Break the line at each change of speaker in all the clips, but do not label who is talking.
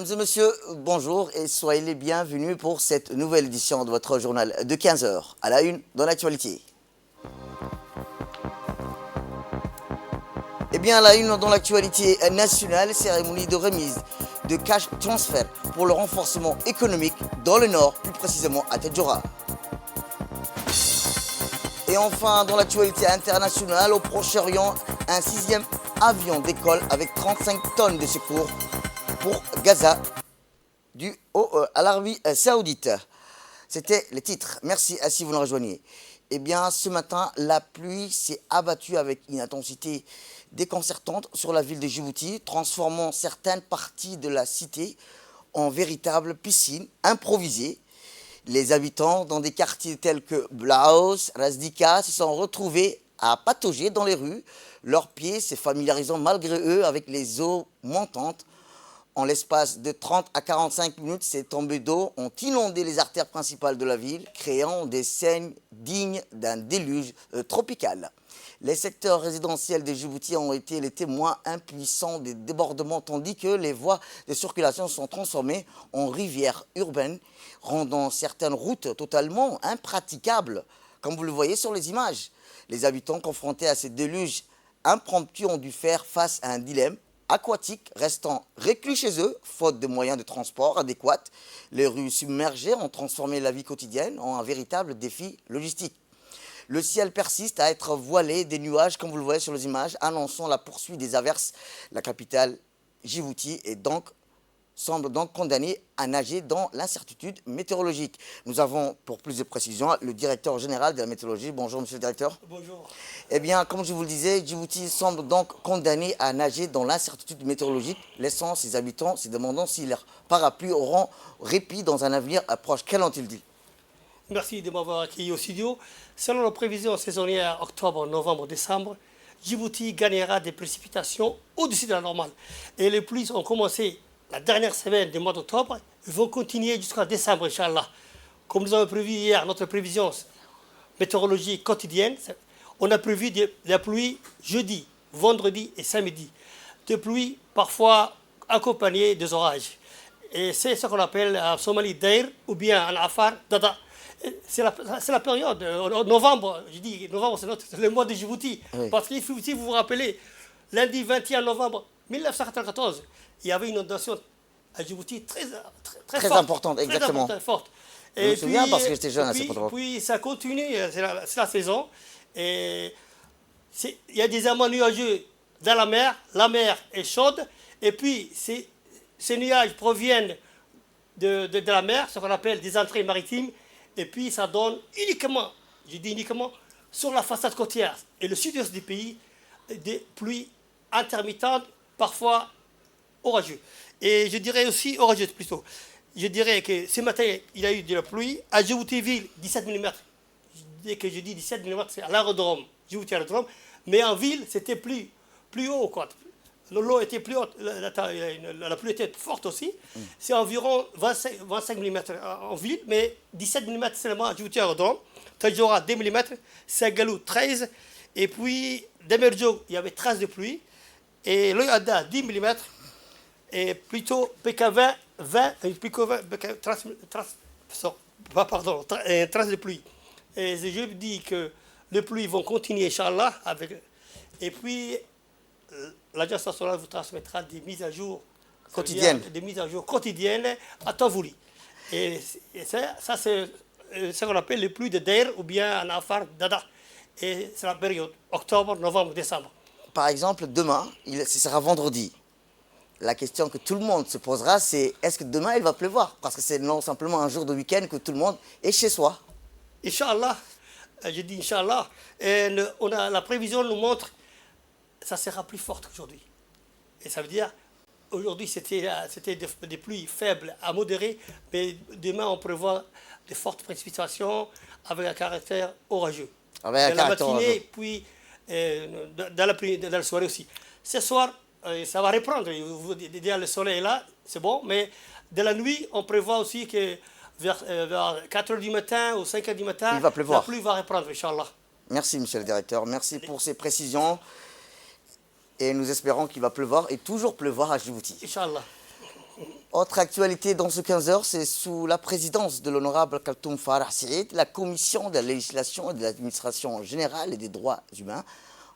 Mesdames et messieurs, bonjour et soyez les bienvenus pour cette nouvelle édition de votre journal de 15 heures. À la une, dans l'actualité. Eh bien, à la une, dans l'actualité nationale, cérémonie de remise de cash transfert pour le renforcement économique dans le Nord, plus précisément à Tadjoura. Et enfin, dans l'actualité internationale, au Proche-Orient, un 6e avion décolle avec 35 tonnes de secours pour Gaza à l'Arabie Saoudite. C'était le titre. Merci si vous nous rejoignez. Eh bien, ce matin, la pluie s'est abattue avec une intensité déconcertante sur la ville de Djibouti, transformant certaines parties de la cité en véritables piscines improvisées. Les habitants dans des quartiers tels que Blaos, Razdika se sont retrouvés à patauger dans les rues, leurs pieds se familiarisant malgré eux avec les eaux montantes. En l'espace de 30 à 45 minutes, ces tombées d'eau ont inondé les artères principales de la ville, créant des scènes dignes d'un déluge tropical. Les secteurs résidentiels de Djibouti ont été les témoins impuissants des débordements, tandis que les voies de circulation sont transformées en rivières urbaines, rendant certaines routes totalement impraticables, comme vous le voyez sur les images. Les habitants confrontés à ces déluges impromptus ont dû faire face à un dilemme aquatiques restant reclus chez eux, faute de moyens de transport adéquats. Les rues submergées ont transformé la vie quotidienne en un véritable défi logistique. Le ciel persiste à être voilé des nuages, comme vous le voyez sur les images, annonçant la poursuite des averses. La capitale Djibouti semble donc condamnée à nager dans l'incertitude météorologique. Nous avons, pour plus de précisions, le directeur général de la météorologie. Bonjour, monsieur le directeur.
Bonjour.
Eh bien, comme je vous le disais, Djibouti semble donc condamné à nager dans l'incertitude météorologique, laissant ses habitants se demandant si leurs parapluies auront répit dans un avenir proche. Qu'en ont-ils dit?
Merci de m'avoir accueilli au studio. Selon les prévisions saisonnières octobre, novembre, décembre, Djibouti gagnera des précipitations au-dessus de la normale. Et les pluies ont commencé la dernière semaine du mois d'octobre et vont continuer jusqu'à décembre, Inch'Allah. Comme nous avons prévu hier notre prévision météorologique quotidienne, on a prévu de la pluie jeudi, vendredi et samedi. Des pluies parfois accompagnées des orages. Et c'est ce qu'on appelle en Somalie Dair ou bien en Afar Dada. C'est la période, novembre, je dis novembre, c'est le mois de Djibouti. Oui. Parce que si vous vous rappelez, lundi 21 novembre 1994, il y avait une inondation à Djibouti très forte,
importante, exactement.
Très forte.
Je me souviens parce que j'étais jeune à cette époque.
Puis ça continue, c'est la saison. Et il y a des amas nuageux dans la mer est chaude. Et puis ces nuages proviennent de la mer, ce qu'on appelle des entrées maritimes. Et puis ça donne uniquement, je dis uniquement, sur la façade côtière et le sud-est du pays, des pluies intermittentes, parfois orageuses. Et je dirais aussi orageuses plutôt. Je dirais que ce matin, il y a eu de la pluie. À Djibouti-Ville, 17 mm. Dès que je dis 17 mm, c'est à l'aérodrome, Djibouti aérodrome. Mais en ville, c'était plus haut, quoi. L'eau était plus haute, la pluie était forte aussi. C'est environ 25 mm en ville, mais 17 mm seulement à Djibouti aérodrome. Tadjoura, 2 mm. Sagalou, 13. Et puis, Demerjo, il y avait 13 de pluie. Et Loyada, 10 mm. Et plutôt PK20, 13 de pluie. Et je dis que les pluies vont continuer, Inch'Allah. Et puis, l'Agence nationale vous transmettra des mises à jour
quotidiennes.
À temps voulu. Et ça c'est ce qu'on appelle les pluies de Dair ou bien en Afar Dada. Et c'est la période octobre, novembre, décembre.
Par exemple, demain, ce sera vendredi. La question que tout le monde se posera, c'est est-ce que demain il va pleuvoir? Parce que c'est non simplement un jour de week-end que tout le monde est chez soi.
Inch'Allah, je dis Inch'Allah. Et la prévision nous montre que ça sera plus fort qu'aujourd'hui. Et ça veut dire, aujourd'hui c'était des pluies faibles à modérées, mais demain on prévoit de fortes précipitations avec un caractère orageux.
Dans la
matinée, puis dans la soirée aussi. Ce soir, ça va reprendre. Déjà, le soleil est là, c'est bon, mais de la nuit, on prévoit aussi que vers 4 h du matin ou 5 h du matin,
la pluie
va reprendre, Inch'Allah.
Merci, monsieur le directeur. Merci pour ces précisions. Et nous espérons qu'il va pleuvoir et toujours pleuvoir à Djibouti.
Inch'Allah.
Autre actualité dans ce 15 heures, c'est sous la présidence de l'honorable Kaltoum Farah Saïd, la commission de la législation et de l'administration générale et des droits humains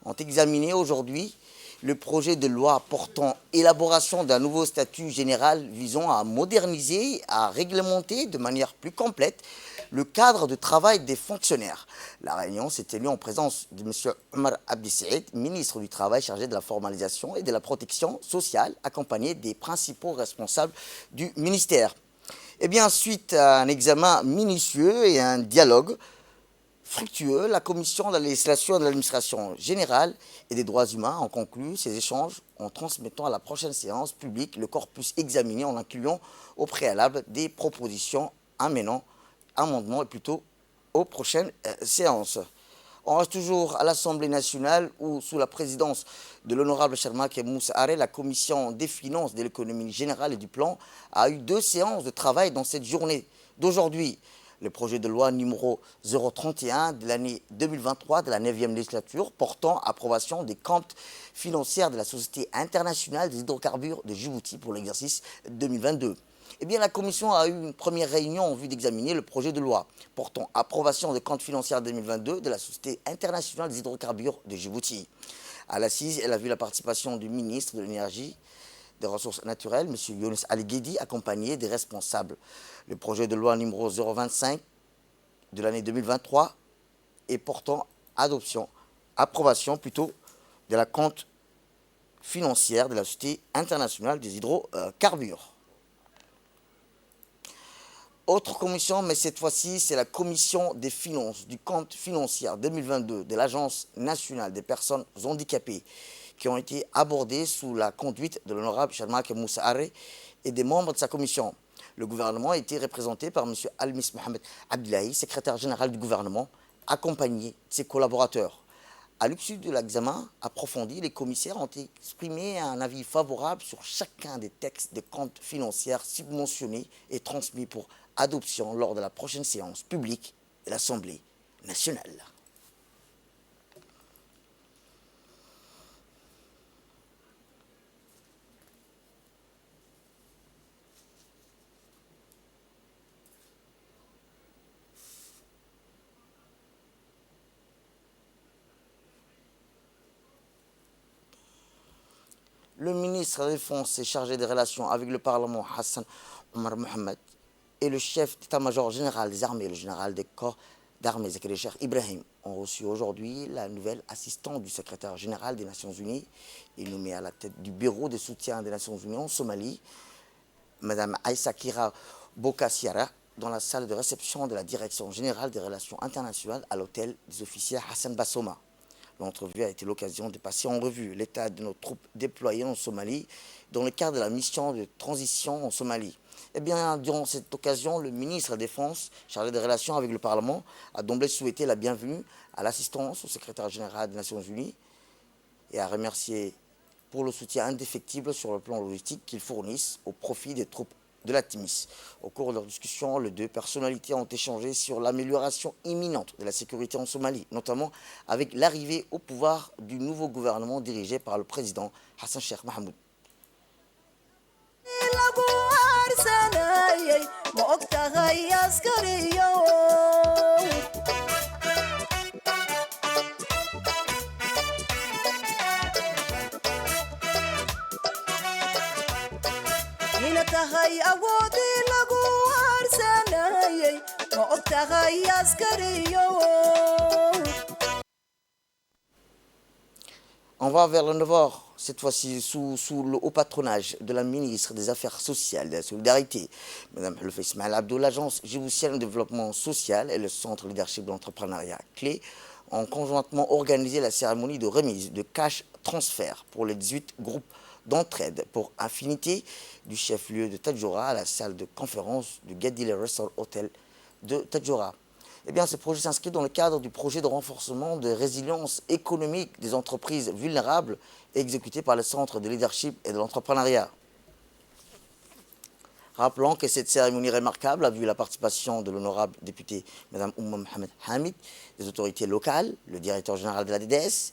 ont examiné aujourd'hui le projet de loi portant élaboration d'un nouveau statut général visant à moderniser, à réglementer de manière plus complète le cadre de travail des fonctionnaires. La réunion s'est tenue en présence de M. Omar Abdi Saïd, ministre du Travail chargé de la formalisation et de la protection sociale, accompagné des principaux responsables du ministère. Eh bien, suite à un examen minutieux et un dialogue fructueux, la commission de la législation et de l'administration générale et des droits humains ont conclu ces échanges en transmettant à la prochaine séance publique le corpus examiné en incluant au préalable des propositions amenant amendements et plutôt aux prochaines séances. On reste toujours à l'Assemblée nationale où, sous la présidence de l'honorable Charmak Moussa Aré, la commission des finances, de l'économie générale et du plan a eu 2 séances de travail dans cette journée d'aujourd'hui. Le projet de loi numéro 031 de l'année 2023 de la 9e législature portant approbation des comptes financiers de la Société internationale des hydrocarbures de Djibouti pour l'exercice 2022. Eh bien, la commission a eu une première réunion en vue d'examiner le projet de loi portant approbation des comptes financiers 2022 de la Société internationale des hydrocarbures de Djibouti. À l'assise, elle a vu la participation du ministre de l'Énergie, des Ressources naturelles, M. Younes Ali Guedi, accompagné des responsables. Le projet de loi numéro 025 de l'année 2023 est portant approbation de la compte financière de la Société internationale des hydrocarbures. Autre commission, mais cette fois-ci, c'est la commission des finances du compte financier 2022 de l'Agence nationale des personnes handicapées qui ont été abordées sous la conduite de l'honorable Charmak Moussa Aré et des membres de sa commission. Le gouvernement a été représenté par M. Almis Mohamed Abdullahi, secrétaire général du gouvernement, accompagné de ses collaborateurs. À l'issue de l'examen approfondi, les commissaires ont exprimé un avis favorable sur chacun des textes de comptes financiers subventionnés et transmis pour adoption lors de la prochaine séance publique de l'Assemblée nationale. Le ministre de la Défense est chargé des relations avec le Parlement, Hassan Omar Mohamed, et le chef d'état-major général des armées, le général des corps d'armées, Zakari Cheikh Ibrahim, ont reçu aujourd'hui la nouvelle assistante du secrétaire général des Nations Unies et nommée à la tête du bureau de soutien des Nations Unies en Somalie, Mme Aïssa Kira Bokassiara, dans la salle de réception de la Direction générale des relations internationales à l'hôtel des officiers Hassan Bassoma. L'entrevue a été l'occasion de passer en revue l'état de nos troupes déployées en Somalie dans le cadre de la mission de transition en Somalie. Eh bien, durant cette occasion, le ministre de la Défense, chargé des relations avec le Parlement, a d'emblée souhaité la bienvenue à l'assistance au secrétaire général des Nations Unies et a remercié pour le soutien indéfectible sur le plan logistique qu'ils fournissent au profit des troupes de la TMIS. Au cours de leur discussion, les 2 personnalités ont échangé sur l'amélioration imminente de la sécurité en Somalie, notamment avec l'arrivée au pouvoir du nouveau gouvernement dirigé par le président Hassan Sheikh Mohamed. On va vers le Nord, cette fois-ci sous le haut patronage de la ministre des Affaires sociales et de la Solidarité, Mme Hloufa Ismaël Abdo. L'Agence djiboutienne de développement social et le Centre leadership de l'entrepreneuriat clé ont conjointement organisé la cérémonie de remise de cash transfert pour les 18 groupes d'entraide pour affinité du chef-lieu de Tadjoura à la salle de conférence du Gadile Resort Hotel de Tadjoura. Eh bien, ce projet s'inscrit dans le cadre du projet de renforcement de résilience économique des entreprises vulnérables exécuté par le Centre de leadership et de l'entrepreneuriat. Rappelons que cette cérémonie remarquable a vu la participation de l'honorable député Mme Oumma Mohamed Hamid, des autorités locales, le directeur général de la DDS,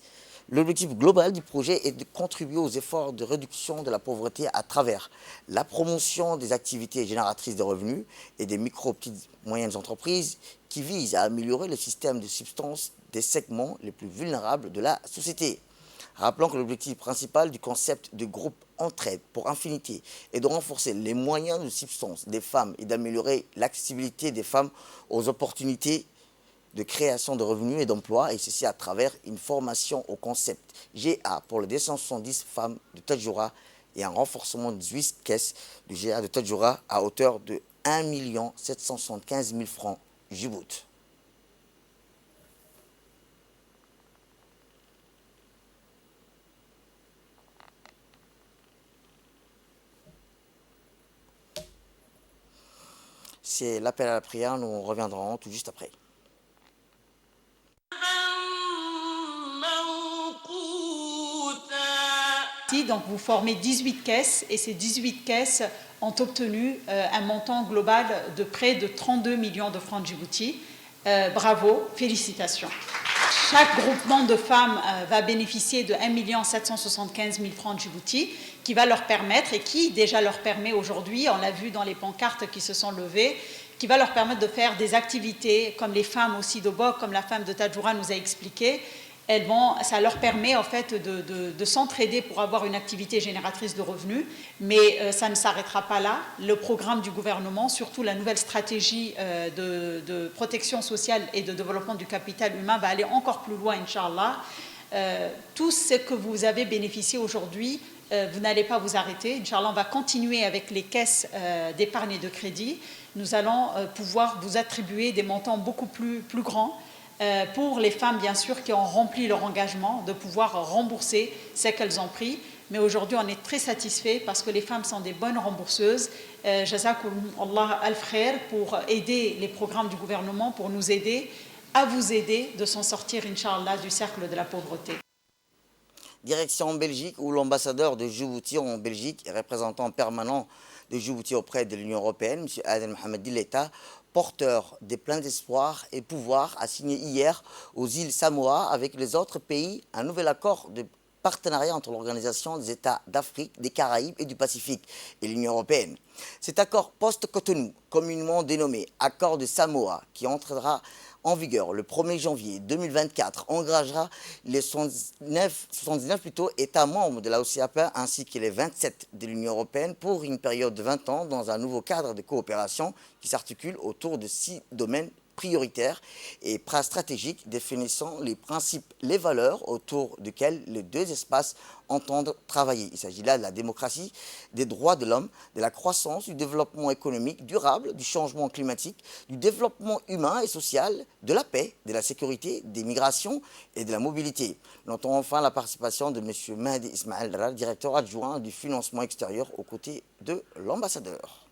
L'objectif global du projet est de contribuer aux efforts de réduction de la pauvreté à travers la promotion des activités génératrices de revenus et des micro, petites, moyennes entreprises qui visent à améliorer le système de subsistance des segments les plus vulnérables de la société. Rappelons que l'objectif principal du concept de groupe Entraide pour Infinité est de renforcer les moyens de subsistance des femmes et d'améliorer l'accessibilité des femmes aux opportunités de création de revenus et d'emplois, et ceci à travers une formation au concept GA pour les 270 femmes de Tadjoura et un renforcement de 18 caisses du GA de Tadjoura à hauteur de 1 775 000 francs Djibouti. C'est l'appel à la prière, nous reviendrons tout juste après.
Donc vous formez 18 caisses et ces 18 caisses ont obtenu un montant global de près de 32 millions de francs Djibouti. Bravo, félicitations. Chaque groupement de femmes va bénéficier de 1 775 000 francs Djibouti qui va leur permettre et qui déjà leur permet aujourd'hui, on l'a vu dans les pancartes qui se sont levées, qui va leur permettre de faire des activités comme les femmes aussi de Bok, comme la femme de Tadjoura nous a expliqué. Ça leur permet en fait de s'entraider pour avoir une activité génératrice de revenus, mais ça ne s'arrêtera pas là. Le programme du gouvernement, surtout la nouvelle stratégie de protection sociale et de développement du capital humain va aller encore plus loin, Inch'Allah. Tout ce que vous avez bénéficié aujourd'hui, vous n'allez pas vous arrêter. Inch'Allah, on va continuer avec les caisses d'épargne et de crédit. Nous allons pouvoir vous attribuer des montants beaucoup plus grands, pour les femmes, bien sûr, qui ont rempli leur engagement de pouvoir rembourser ce qu'elles ont pris. Mais aujourd'hui, on est très satisfait parce que les femmes sont des bonnes rembourseuses. Jazakumullah al-khair pour aider les programmes du gouvernement, pour nous aider, à vous aider de s'en sortir, Inch'Allah, du cercle de la pauvreté.
Direction en Belgique, où l'ambassadeur de Djibouti en Belgique et représentant permanent de Djibouti auprès de l'Union européenne, M. Adel Mohamed Dileta, porteur des pleins d'espoir et pouvoir, a signé hier aux îles Samoa avec les autres pays un nouvel accord de partenariat entre l'Organisation des États d'Afrique, des Caraïbes et du Pacifique et l'Union européenne. Cet accord post-Cotonou, communément dénommé accord de Samoa, qui entrera en vigueur le 1er janvier 2024, engagera les 79 États membres de la OCAP ainsi que les 27 de l'Union européenne pour une période de 20 ans dans un nouveau cadre de coopération qui s'articule autour de 6 domaines prioritaires et stratégiques définissant les principes, les valeurs autour desquelles les deux espaces entendent travailler. Il s'agit là de la démocratie, des droits de l'homme, de la croissance, du développement économique durable, du changement climatique, du développement humain et social, de la paix, de la sécurité, des migrations et de la mobilité. Notons enfin la participation de M. Mahdi Ismail Dral, directeur adjoint du financement extérieur aux côtés de l'ambassadeur.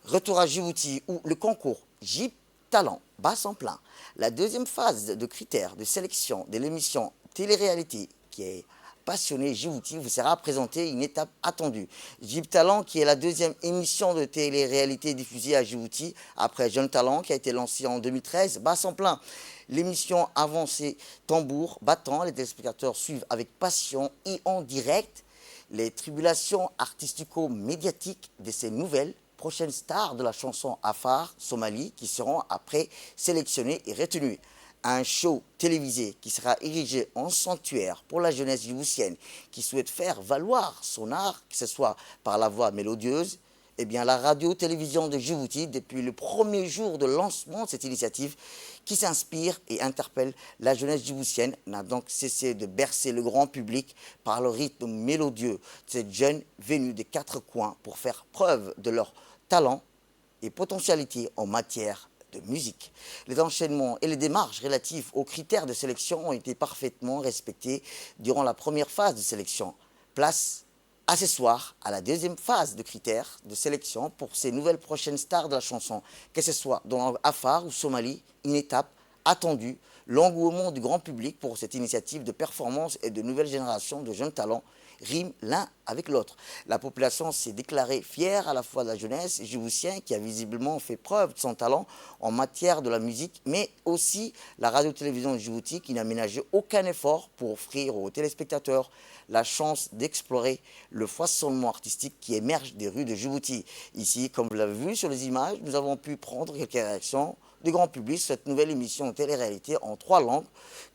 Retour à Djibouti où le concours JIP Talent bat son plein. La deuxième phase de critères de sélection de l'émission Télé-réalité qui est Passionné Djibouti vous sera présentée une étape attendue. JIP Talent, qui est la deuxième émission de télé-réalité diffusée à Djibouti après Jeune Talent, qui a été lancée en 2013, bat son plein. L'émission avancée tambour battant, les téléspectateurs suivent avec passion et en direct les tribulations artistico-médiatiques de ces nouvelles prochaines stars de la chanson Afar, Somalie, qui seront après sélectionnées et retenues. Un show télévisé qui sera érigé en sanctuaire pour la jeunesse djiboutienne qui souhaite faire valoir son art, que ce soit par la voix mélodieuse. Eh bien, la radio-télévision de Djibouti, depuis le premier jour de lancement de cette initiative, qui s'inspire et interpelle la jeunesse djiboutienne, n'a donc cessé de bercer le grand public par le rythme mélodieux de ces jeunes venus des quatre coins pour faire preuve de leur talent et potentialité en matière de musique. Les enchaînements et les démarches relatives aux critères de sélection ont été parfaitement respectés durant la première phase de sélection. Place à ce soir à la deuxième phase de critères de sélection pour ces nouvelles prochaines stars de la chanson, que ce soit dans Afar ou Somalie, une étape attendue, l'engouement du grand public pour cette initiative de performance et de nouvelles générations de jeunes talents riment l'un avec l'autre. La population s'est déclarée fière à la fois de la jeunesse djiboutienne qui a visiblement fait preuve de son talent en matière de la musique, mais aussi la radio-télévision de Djibouti qui n'a ménagé aucun effort pour offrir aux téléspectateurs la chance d'explorer le foisonnement artistique qui émerge des rues de Djibouti. Ici, comme vous l'avez vu sur les images, nous avons pu prendre quelques réactions du grand public sur cette nouvelle émission de télé-réalité en 3 langues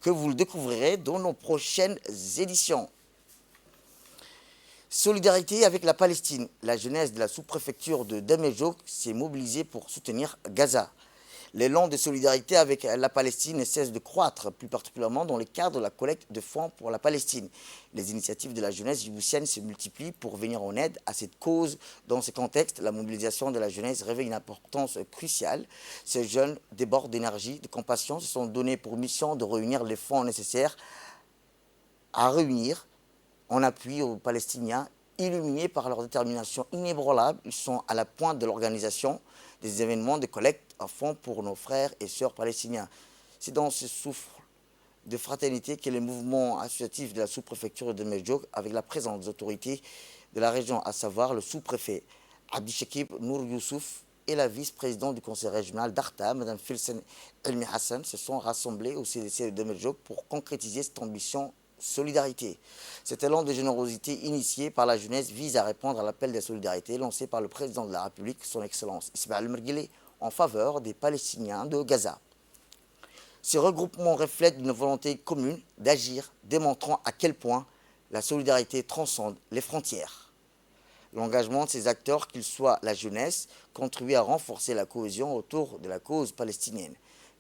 que vous le découvrirez dans nos prochaines éditions. Solidarité avec la Palestine. La jeunesse de la sous-préfecture de Damejouk s'est mobilisée pour soutenir Gaza. L'élan de solidarité avec la Palestine ne cesse de croître, plus particulièrement dans le cadre de la collecte de fonds pour la Palestine. Les initiatives de la jeunesse djiboutienne se multiplient pour venir en aide à cette cause. Dans ce contexte, la mobilisation de la jeunesse revêt une importance cruciale. Ces jeunes débordent d'énergie, de compassion, se sont donnés pour mission de réunir les fonds nécessaires à réunir en appui aux Palestiniens. Illuminés par leur détermination inébranlable, ils sont à la pointe de l'organisation des événements de collecte à fonds pour nos frères et sœurs palestiniens. C'est dans ce souffle de fraternité que le mouvement associatif de la sous-préfecture de Medjouk, avec la présence des autorités de la région, à savoir le sous-préfet Abdishakib Nour Youssouf et la vice-présidente du conseil régional d'Arta, Mme Filsen Elmi Hassan, se sont rassemblés au CDC de Medjouk pour concrétiser cette ambition solidarité. Cet élan de générosité initié par la jeunesse vise à répondre à l'appel de solidarité lancé par le président de la République, son Excellence Ismaël Merguele, en faveur des Palestiniens de Gaza. Ce regroupement reflète une volonté commune d'agir, démontrant à quel point la solidarité transcende les frontières. L'engagement de ces acteurs, qu'ils soient la jeunesse, contribue à renforcer la cohésion autour de la cause palestinienne.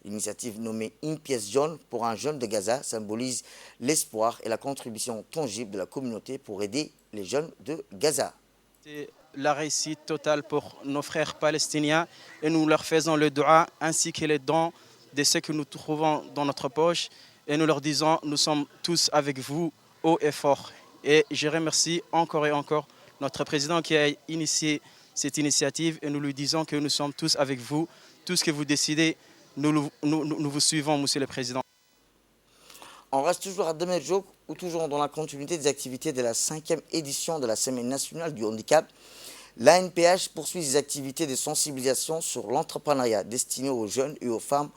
L'initiative nommée Une pièce jaune pour un jeune de Gaza symbolise l'espoir et la contribution tangible de la communauté pour aider les jeunes de Gaza.
C'est la réussite totale pour nos frères palestiniens et nous leur faisons le dua ainsi que les dons de ce que nous trouvons dans notre poche et nous leur disons nous sommes tous avec vous haut et fort. Et je remercie encore et encore notre président qui a initié cette initiative et nous lui disons que nous sommes tous avec vous, tout ce que vous décidez. Nous vous suivons, Monsieur le Président.
On reste toujours à Damejouk, ou toujours dans la continuité des activités de la 5e édition de la Semaine nationale du handicap. L'ANPH poursuit ses activités de sensibilisation sur l'entrepreneuriat destiné aux jeunes et aux femmes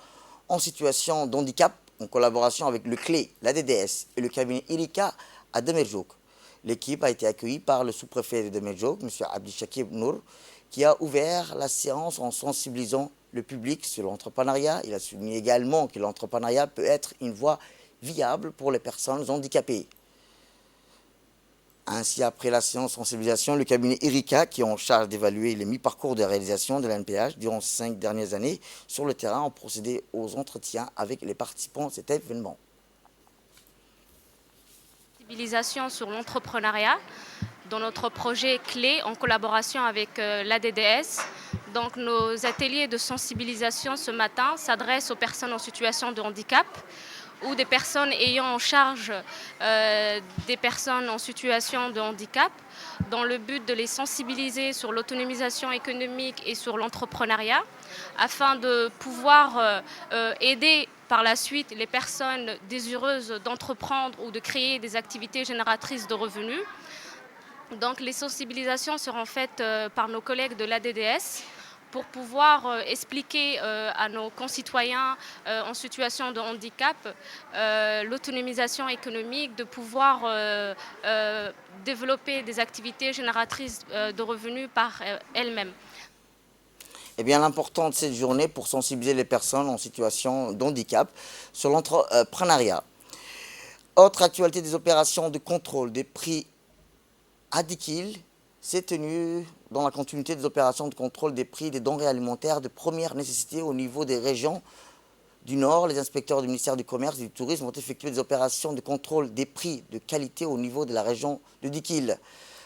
en situation de handicap, en collaboration avec le CLE, la DDS et le cabinet IRICA à Damejouk. L'équipe a été accueillie par le sous-préfet de Damejouk, M. Abdishakib Nour, qui a ouvert la séance en sensibilisant le public sur l'entrepreneuriat. Il a souligné également que l'entrepreneuriat peut être une voie viable pour les personnes handicapées. Ainsi, après la séance de sensibilisation, le cabinet IRICA, qui est en charge d'évaluer les mi-parcours de réalisation de l'ANPH durant ces 5 dernières années, sur le terrain, ont procédé aux entretiens avec les participants de cet événement.
Sensibilisation sur l'entrepreneuriat dans notre projet clé en collaboration avec l'ADDS. Donc nos ateliers de sensibilisation ce matin s'adressent aux personnes en situation de handicap ou des personnes ayant en charge des personnes en situation de handicap dans le but de les sensibiliser sur l'autonomisation économique et sur l'entrepreneuriat afin de pouvoir aider par la suite les personnes désireuses d'entreprendre ou de créer des activités génératrices de revenus. Donc les sensibilisations seront faites par nos collègues de l'ADDS pour pouvoir expliquer à nos concitoyens en situation de handicap l'autonomisation économique, de pouvoir développer des activités génératrices de revenus par elles-mêmes.
Eh bien, l'important de cette journée pour sensibiliser les personnes en situation de handicap sur l'entrepreneuriat. Autre actualité des opérations de contrôle des prix à Dikil s'est tenue dans la continuité des opérations de contrôle des prix des denrées alimentaires de première nécessité au niveau des régions du Nord. Les inspecteurs du ministère du Commerce et du Tourisme ont effectué des opérations de contrôle des prix de qualité au niveau de la région de Dikil.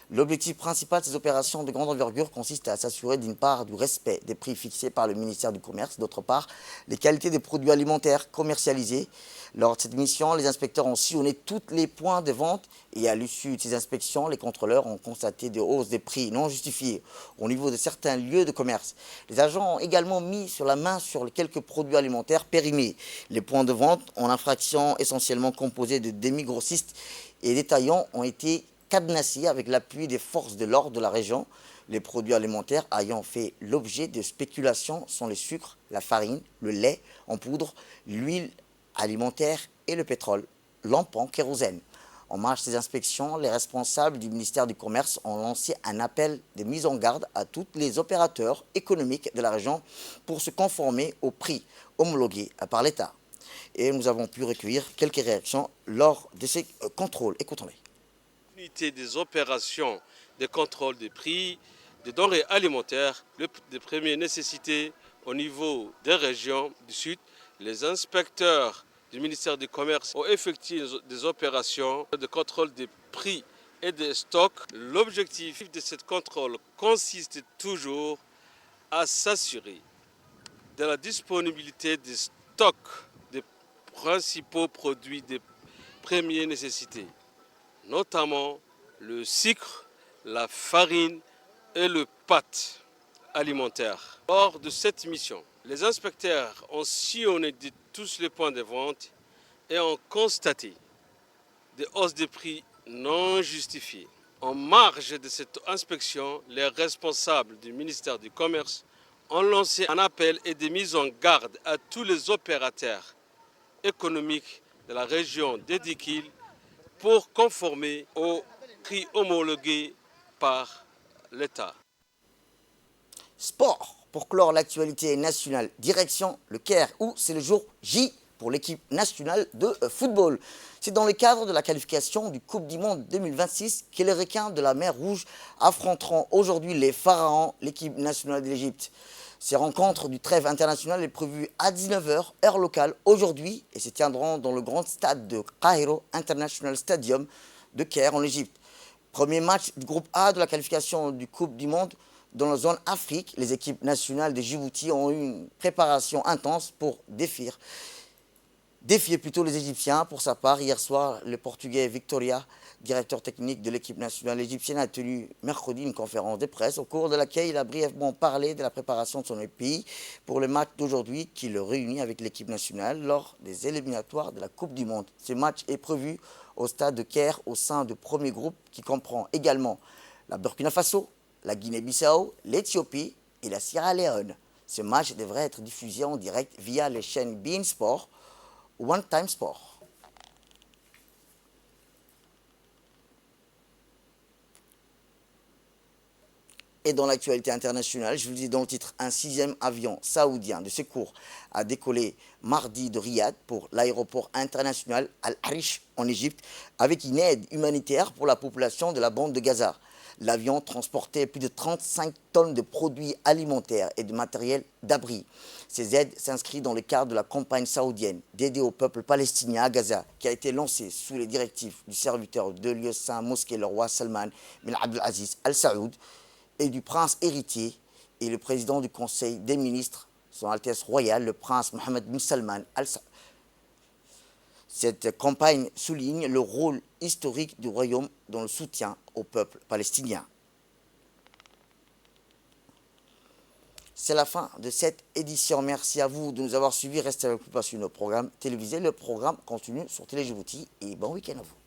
L'objectif principal de ces opérations de grande envergure consiste à s'assurer d'une part du respect des prix fixés par le ministère du Commerce, d'autre part les qualités des produits alimentaires commercialisés. Lors de cette mission, les inspecteurs ont sillonné tous les points de vente et à l'issue de ces inspections, les contrôleurs ont constaté des hausses des prix non justifiées au niveau de certains lieux de commerce. Les agents ont également mis sur la main sur quelques produits alimentaires périmés. Les points de vente en infraction essentiellement composés de demi-grossistes et détaillants ont été cadenassés avec l'appui des forces de l'ordre de la région. Les produits alimentaires ayant fait l'objet de spéculations sont les sucres, la farine, le lait en poudre, l'huile alimentaire et le pétrole, lampe, kérosène. En marge de ces inspections, les responsables du ministère du Commerce ont lancé un appel de mise en garde à tous les opérateurs économiques de la région pour se conformer aux prix homologués par l'État. Et nous avons pu recueillir quelques réactions lors de ces contrôles. Écoutons-les.
L'unité des opérations de contrôle des prix des denrées alimentaires de première nécessité au niveau des régions du Sud. Les inspecteurs du ministère du Commerce ont effectué des opérations de contrôle des prix et des stocks. L'objectif de ce contrôle consiste toujours à s'assurer de la disponibilité des stocks des principaux produits de première nécessité, notamment le sucre, la farine et le pâte alimentaire. Lors de cette mission, les inspecteurs ont sillonné tous les points de vente et ont constaté des hausses de prix non justifiées. En marge de cette inspection, les responsables du ministère du Commerce ont lancé un appel et des mises en garde à tous les opérateurs économiques de la région d'Edikil pour conformer aux prix homologués par l'État.
Sport, pour clore l'actualité nationale, direction le Caire, où c'est le jour J pour l'équipe nationale de football. C'est dans le cadre de la qualification du Coupe du Monde 2026 que les requins de la mer Rouge affronteront aujourd'hui les Pharaons, l'équipe nationale de l'Égypte. Ces rencontres du trêve international est prévues à 19h, heure locale, aujourd'hui, et se tiendront dans le grand stade de Cairo International Stadium de Caire, en Égypte. Premier match du groupe A de la qualification du Coupe du Monde dans la zone Afrique. Les équipes nationales de Djibouti ont eu une préparation intense pour défier plutôt les Égyptiens. Pour sa part, hier soir, le Portugais Victoria, directeur technique de l'équipe nationale égyptienne, a tenu mercredi une conférence de presse au cours de laquelle il a brièvement parlé de la préparation de son pays pour le match d'aujourd'hui qui le réunit avec l'équipe nationale lors des éliminatoires de la Coupe du Monde. Ce match est prévu au stade de Caire au sein du premier groupe qui comprend également la Burkina Faso, la Guinée-Bissau, l'Éthiopie et la Sierra Leone. Ce match devrait être diffusé en direct via les chaînes beIN Sport ou One Time Sport. Et dans l'actualité internationale, je vous dis dans le titre, un 6e avion saoudien de secours a décollé mardi de Riyad pour l'aéroport international Al-Arish en Égypte avec une aide humanitaire pour la population de la bande de Gaza. L'avion transportait plus de 35 tonnes de produits alimentaires et de matériel d'abri. Ces aides s'inscrivent dans le cadre de la campagne saoudienne dédiée au peuple palestinien à Gaza, qui a été lancée sous les directives du serviteur de lieu saint mosquée le roi Salman bin Abdelaziz Al Saoud et du prince héritier et le président du conseil des ministres, son Altesse royale, le prince Mohammed bin Salman Al Saoud. Cette campagne souligne le rôle historique du royaume dans le soutien au peuple palestinien. C'est la fin de cette édition. Merci à vous de nous avoir suivis. Restez avec nous sur nos programmes télévisés. Le programme continue sur Télé Djibouti et bon week-end à vous.